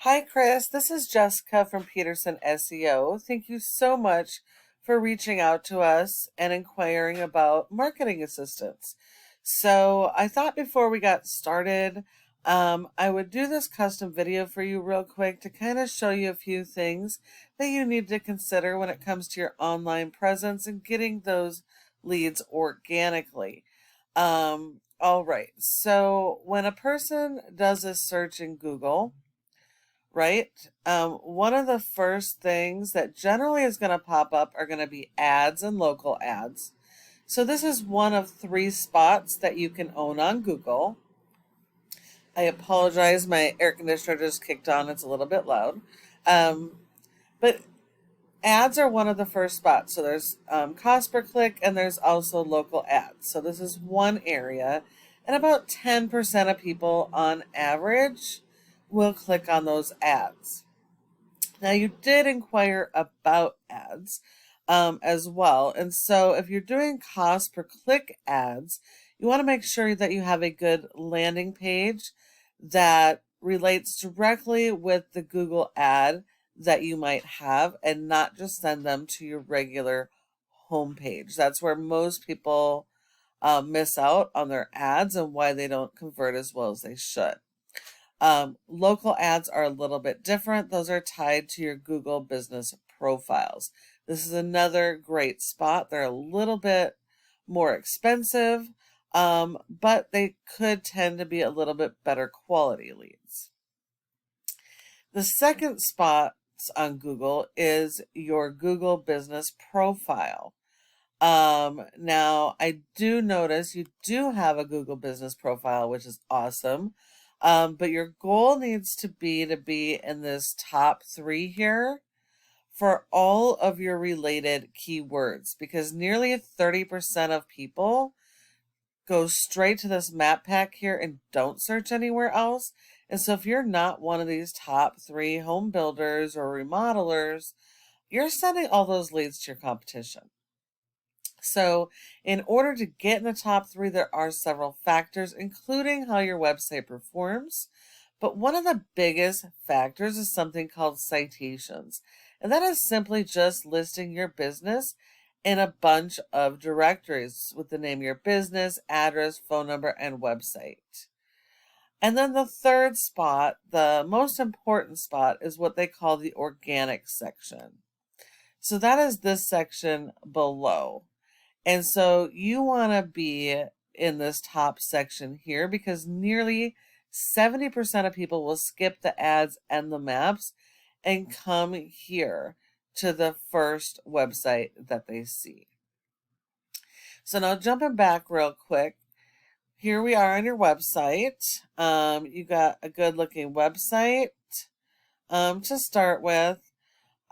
Hi, Chris. This is Jessica from Peterson SEO. Thank you so much for reaching out to us and inquiring about marketing assistance. So, I thought before we got started, I would do this custom video for you real quick to kind of show you a few things that you need to consider when it comes to your online presence and getting those leads organically. All right. So, when a person does a search in Google, right? One of the first things that generally is going to pop up are going to be ads and local ads. So this is one of three spots that you can own on Google. I apologize, my air conditioner just kicked on. It's a little bit loud. But ads are one of the first spots. So there's cost per click and there's also local ads. So this is one area. And about 10% of people on average will click on those ads. Now, you did inquire about ads as well. And so, if you're doing cost per click ads, you want to make sure that you have a good landing page that relates directly with the Google ad that you might have and not just send them to your regular homepage. That's where most people miss out on their ads and why they don't convert as well as they should. Local ads are a little bit different. Those are tied to your Google business profiles. This is another great spot. They're a little bit more expensive, but they could tend to be a little bit better quality leads. The second spot on Google is your Google business profile. Now, I do notice you do have a Google business profile, which is awesome. But your goal needs to be in this top three here for all of your related keywords, because nearly 30% of people go straight to this map pack here and don't search anywhere else. And so if you're not one of these top three home builders or remodelers, you're sending all those leads to your competition. So in order to get in the top three, there are several factors, including how your website performs. But one of the biggest factors is something called citations. And that is simply just listing your business in a bunch of directories with the name of your business, address, phone number, and website. And then the third spot, the most important spot, is what they call the organic section. So that is this section below. And so you want to be in this top section here because nearly 70% of people will skip the ads and the maps and come here to the first website that they see. So now jumping back real quick, here we are on your website. You got a good looking website to start with.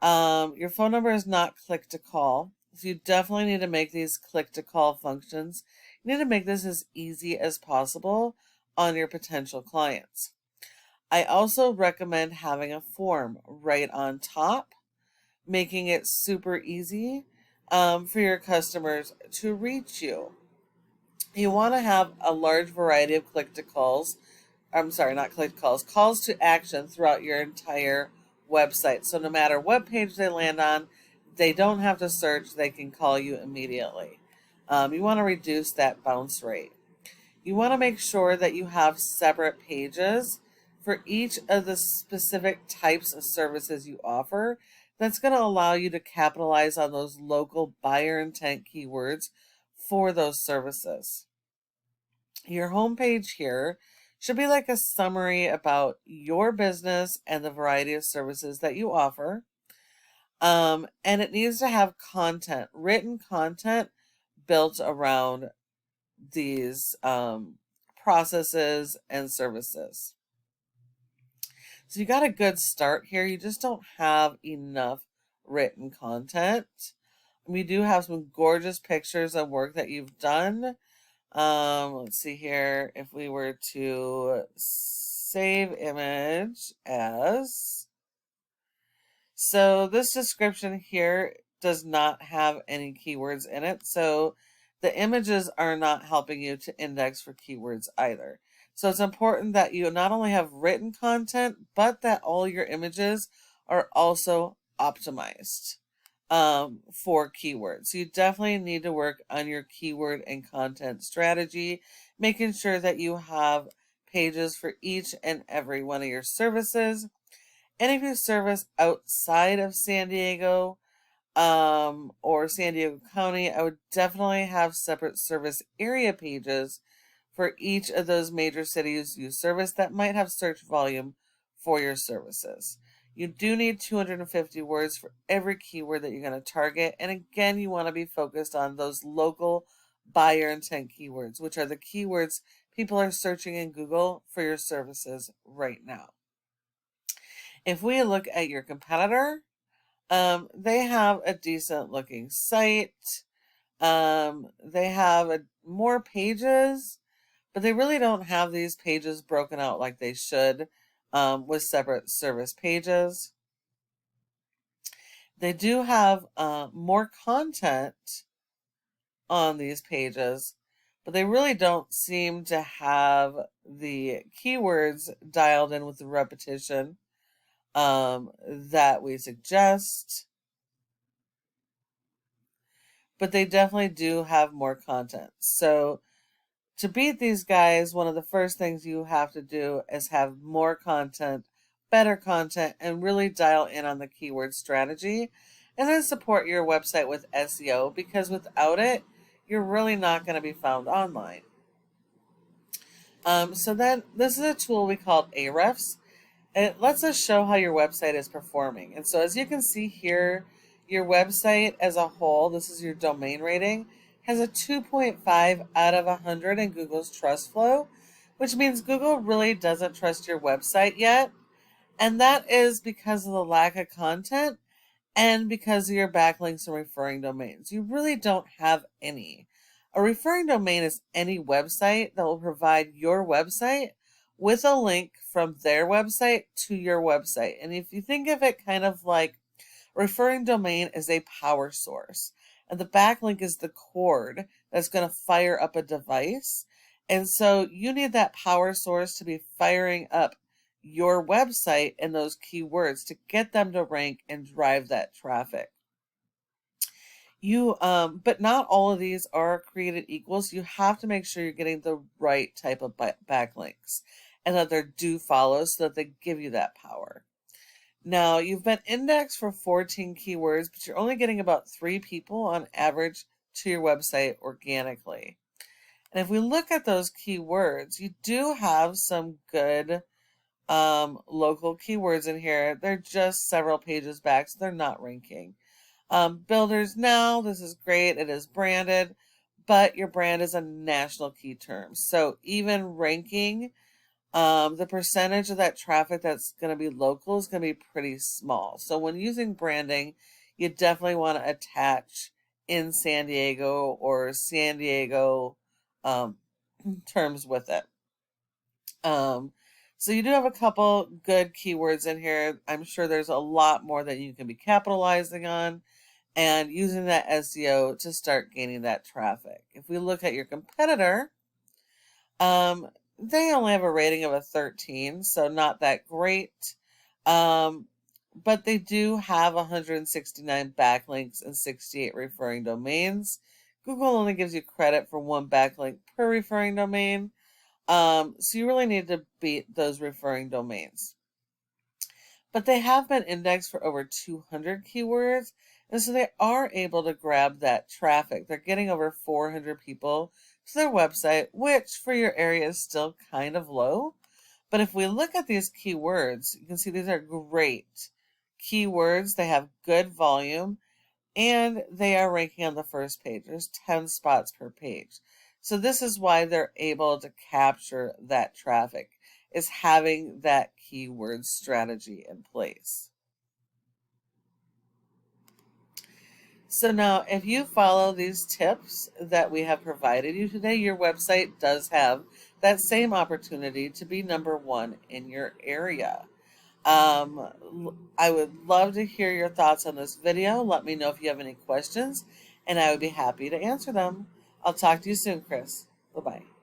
Your phone number is not click to call. So you definitely need to make these click to call functions. You need to make this as easy as possible on your potential clients. I also recommend having a form right on top, making it super easy for your customers to reach you. You want to have a large variety of click to calls. I'm sorry, not click to calls, calls to action throughout your entire website. So no matter what page they land on, they don't have to search, they can call you immediately. You want to reduce that bounce rate. You want to make sure that you have separate pages for each of the specific types of services you offer. That's going to allow you to capitalize on those local buyer intent keywords for those services. Your homepage here should be like a summary about your business and the variety of services that you offer. And it needs to have content, written content built around these processes and services. So you got a good start here. You just don't have enough written content. We do have some gorgeous pictures of work that you've done. Let's see here. If we were to save image as, so this description here does not have any keywords in it. So the images are not helping you to index for keywords either. So it's important that you not only have written content, but that all your images are also optimized for keywords. So you definitely need to work on your keyword and content strategy, making sure that you have pages for each and every one of your services. And if you service outside of San Diego, or San Diego County, I would definitely have separate service area pages for each of those major cities you service that might have search volume for your services. You do need 250 words for every keyword that you're going to target. And again, you want to be focused on those local buyer intent keywords, which are the keywords people are searching in Google for your services right now. If we look at your competitor, they have a decent looking site. They have more pages, but they really don't have these pages broken out like they should, with separate service pages. They do have more content on these pages, but they really don't seem to have the keywords dialed in with the repetition that we suggest. But they definitely do have more content. So to beat these guys, one of the first things you have to do is have more content, better content, and really dial in on the keyword strategy. And then support your website with SEO, because without it, you're really not going to be found online. So then this is a tool we call Ahrefs. And it lets us show how your website is performing. And so as you can see here, your website as a whole, this is your domain rating, has a 2.5 out of 100 in Google's trust flow, which means Google really doesn't trust your website yet. And that is because of the lack of content and because of your backlinks and referring domains. You really don't have any. A referring domain is any website that will provide your website with a link from their website to your website. And if you think of it kind of like referring domain is a power source, and the backlink is the cord that's going to fire up a device. And so you need that power source to be firing up your website and those keywords to get them to rank and drive that traffic. But not all of these are created equal, so you have to make sure you're getting the right type of backlinks and that they're do follows so that they give you that power. Now, you've been indexed for 14 keywords, but you're only getting about 3 people on average to your website organically. And if we look at those keywords, you do have some good local keywords in here. They're just several pages back, so they're not ranking. Builders now, this is great. It is branded, but your brand is a national key term. So even ranking, the percentage of that traffic that's going to be local is going to be pretty small. So when using branding, you definitely want to attach in San Diego or San Diego terms with it. So you do have a couple good keywords in here. I'm sure there's a lot more that you can be capitalizing on and using that SEO to start gaining that traffic. If we look at your competitor, they only have a rating of a 13, so not that great. But they do have 169 backlinks and 68 referring domains. Google only gives you credit for 1 backlink per referring domain. So you really need to beat those referring domains. But they have been indexed for over 200 keywords, and so they are able to grab that traffic. They're getting over 400 people to their website, which for your area is still kind of low. But if we look at these keywords, you can see these are great keywords. They have good volume, and they are ranking on the first page. There's 10 spots per page. So this is why they're able to capture that traffic, is having that keyword strategy in place. So now, if you follow these tips that we have provided you today, your website does have that same opportunity to be #1 in your area. I would love to hear your thoughts on this video. Let me know if you have any questions, and I would be happy to answer them. I'll talk to you soon, Chris. Bye-bye.